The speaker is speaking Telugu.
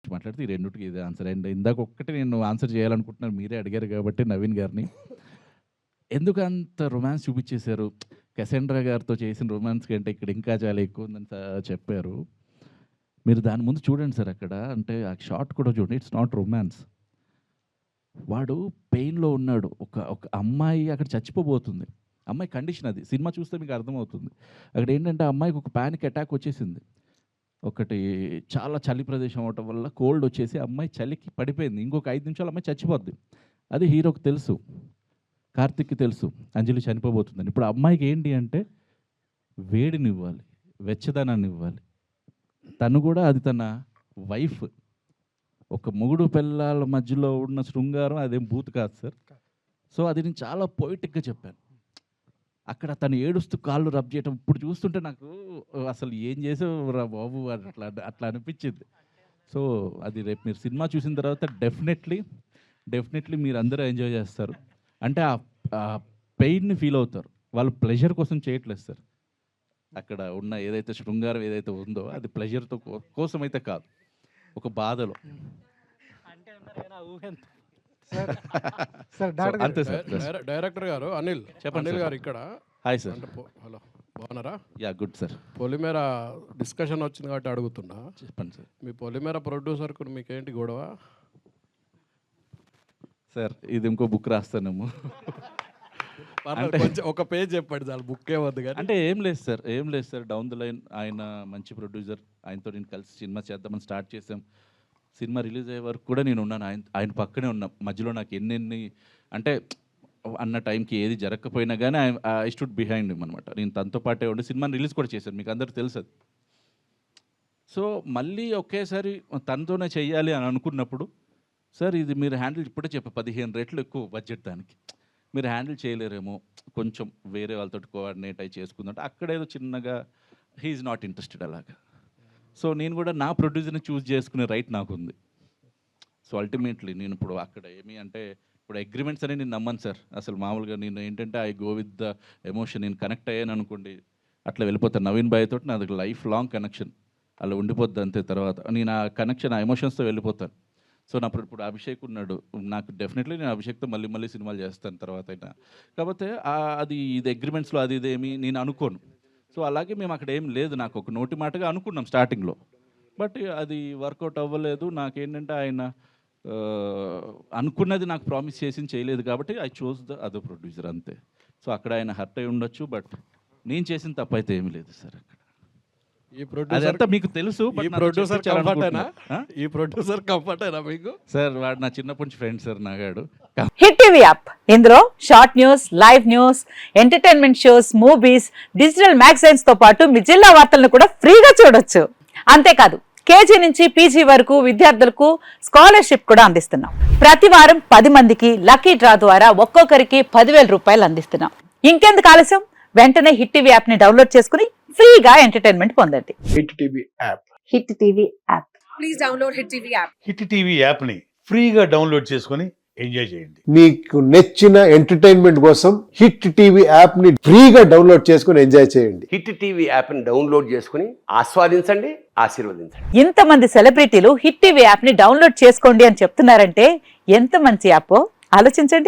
ఫస్ట్ మాట్లాడితే ఈ రెండుటికి ఇదే ఆన్సర్. అండ్ ఇందాక ఒక్కటి నేను ఆన్సర్ చేయాలనుకుంటున్నాను, మీరే అడిగారు కాబట్టి నవీన్ గారిని. ఎందుకు అంత రొమాన్స్ చూపించేశారు? కసెండ్రా గారితో చేసిన రొమాన్స్ కంటే ఇక్కడ ఇంకా చాలా ఎక్కువ ఉందని చెప్పారు. మీరు దాని ముందు చూడండి సార్, అక్కడ అంటే ఆ షార్ట్ కూడా చూడండి, ఇట్స్ నాట్ రొమాన్స్. వాడు పెయిన్లో ఉన్నాడు, ఒక అమ్మాయి అక్కడ చచ్చిపోబోతుంది, అమ్మాయి కండిషన్ అది, సినిమా చూస్తే మీకు అర్థమవుతుంది. అక్కడ ఏంటంటే అమ్మాయికి ఒక పానిక్ అటాక్ వచ్చేసింది, ఒకటి చాలా చలి ప్రదేశం అవటం వల్ల కోల్డ్ వచ్చేసి అమ్మాయి చలికి పడిపోయింది, ఇంకొక 5 నిమిషాలు అమ్మాయి చచ్చిపోద్ది. అది హీరోకి తెలుసు, కార్తిక్కి తెలుసు అంజలి చనిపోబోతుందని. ఇప్పుడు అమ్మాయికి ఏంటి అంటే వేడిని ఇవ్వాలి, వెచ్చదనాన్ని ఇవ్వాలి. తను కూడా అది తన వైఫ్, ఒక మొగుడు పిల్లల మధ్యలో ఉన్న శృంగారం అదేం బూత్ కాదు సార్. సో అది నేను చాలా పొయిటిక్గా చెప్పాను. అక్కడ తను ఏడుస్తూ కాళ్ళు రబ్ చేయటం ఇప్పుడు చూస్తుంటే నాకు అసలు ఏం చేసావురా బాబు అట్లా అనిపించింది. సో అది రేపు మీరు సినిమా చూసిన తర్వాత డెఫినెట్లీ మీరు అందరూ ఎంజాయ్ చేస్తారు. అంటే ఆ పెయిన్ని ఫీల్ అవుతారు. వాళ్ళు ప్లెజర్ కోసం చేయట్లేదు సార్. అక్కడ ఉన్న ఏదైతే శృంగారం ఏదైతే ఉందో అది ప్లెజర్తో కోసం అయితే కాదు, ఒక బాధలో. అంతే సార్. డైరెక్టర్ గారు అనిల్ చెప్పండి గారు ఇక్కడ. Hi sir. హలో, బాగున్నారా? Yeah good sir. Polimera discussion వచ్చింది కాబట్టి అడుగుతున్నా. చెప్పండి సార్. మీ పొలిమేర ప్రొడ్యూసర్కు మీకేంటి గొడవ? సార్ ఇది ఇంకో బుక్ రాస్తానేమో. కొంచెం ఒక పేజ్ చెప్పండి చాలు, బుక్ ఏమద్దు కానీ. అంటే ఏం లేదు సార్, డౌన్ ద లైన్ ఆయన మంచి ప్రొడ్యూసర్, ఆయనతో నేను కలిసి సినిమా చేద్దామని స్టార్ట్ చేసాం. సినిమా రిలీజ్ అయ్యే వరకు కూడా నేను ఉన్నాను, ఆయన పక్కనే ఉన్నా. మధ్యలో నాకు ఎన్ని అంటే అన్న టైంకి ఏది జరగకపోయినా కానీ ఐ స్టూడ్ బిహైండ్ హిమ్ అనమాట. నేను తనతో పాటే ఉండి సినిమాని రిలీజ్ కూడా చేశాను, మీకు అందరికీ తెలుసు అది. సో మళ్ళీ ఒకేసారి తనతోనే చెయ్యాలి అని అనుకున్నప్పుడు, సార్ ఇది మీరు హ్యాండిల్ ఇప్పుడే 15 రెట్లు ఎక్కువ బడ్జెట్, దానికి మీరు హ్యాండిల్ చేయలేరేమో, కొంచెం వేరే వాళ్ళతో కోఆర్డినేట్ అయి చేసుకుందంటే అక్కడేదో చిన్నగా హీఈస్ నాట్ ఇంట్రెస్టెడ్ అలాగా. సో నేను కూడా నా ప్రొడ్యూసర్ని చూస్ చేసుకునే రైట్ నాకు ఉంది. సో అల్టిమేట్లీ నేను ఇప్పుడు అక్కడ ఏమి అంటే ఇప్పుడు అగ్రిమెంట్స్ అని నేను నమ్మను సార్ అసలు. మామూలుగా నేను ఏంటంటే I go with the emotion. నేను కనెక్ట్ అయ్యాను అనుకోండి అట్లా వెళ్ళిపోతాను. నవీన్ బాయ్ తోటి నాది లైఫ్ లాంగ్ కనెక్షన్ అలా ఉండిపోద్ది అంతే. తర్వాత నేను ఆ కనెక్షన్ ఆ ఎమోషన్స్తో వెళ్ళిపోతాను. సో నా ఇప్పుడు అభిషేక్ ఉన్నాడు, నాకు డెఫినెట్లీ నేను అభిషేక్తో మళ్ళీ సినిమాలు చేస్తాను తర్వాత అయినా. కాకపోతే అది ఇది అగ్రిమెంట్స్లో అది ఇదేమి నేను అనుకోను. సో అలాగే మేము అక్కడ ఏం లేదు, నాకు ఒక నోటి మాటగా అనుకున్నాం స్టార్టింగ్లో, బట్ అది వర్కౌట్ అవ్వలేదు. నాకేంటంటే ఆయన అనుకున్నది నాకు ప్రామిస్ చేసింది చేయలేదు కాబట్టి I chose the other producer అంతే. సో అక్కడ ఆయన హర్ట్ అయి ఉండొచ్చు, బట్ నేను చేసిన తప్పైతే ఏమీ లేదు సార్ అక్కడ. ఈ ప్రొడ్యూసర్ మీకు తెలుసు, ఈ ప్రొడ్యూసర్ కంఫర్టేనా మీకు? సార్ వాడు నా చిన్నప్పటి నుంచి ఫ్రెండ్ సార్ నాగాడు. హిట్ టీవీ యాప్, ఇందులో short news, live news, entertainment shows, movies, digital magazines తో పాటు మీ జిల్లా వార్తలను కూడా ఫ్రీగా చూడొచ్చు. అంతేకాదు కేజీ నుంచి పీజీ వరకు విద్యార్థులకు స్కాలర్షిప్ కూడా అందిస్తున్నాం. ప్రతి వారం 10 మందికి లక్కీ డ్రా ద్వారా ఒక్కొక్కరికి 10,000 రూపాయలు అందిస్తున్నాం. ఇంకెందుకు ఆలస్యం, వెంటనే హిట్ టీవీ యాప్ ని డౌన్లోడ్ చేసుకుని ఫ్రీగా ఎంటర్టైన్మెంట్ పొందండి. Hit TV app. Hit TV app. Please download hit TV app. Hit TV app ని ఫ్రీగా డౌన్లోడ్ చేసుకొని ఎంజాయ్ చేయండి. మీకు నచ్చిన ఎంటర్టైన్మెంట్ కోసం హిట్ టీవీ యాప్ ని ఫ్రీగా డౌన్లోడ్ చేసుకొని ఎంజాయ్ చేయండి. హిట్ టీవీ యాప్ ని డౌన్లోడ్ చేసుకుని ఆస్వాదించండి, ఆశీర్వదించండి. ఇంతమంది సెలబ్రిటీలు హిట్ టీవీ యాప్ ని డౌన్లోడ్ చేసుకోండి అని చెప్తున్నారంటే ఎంత మంచి యాప్ ఆలోచించండి.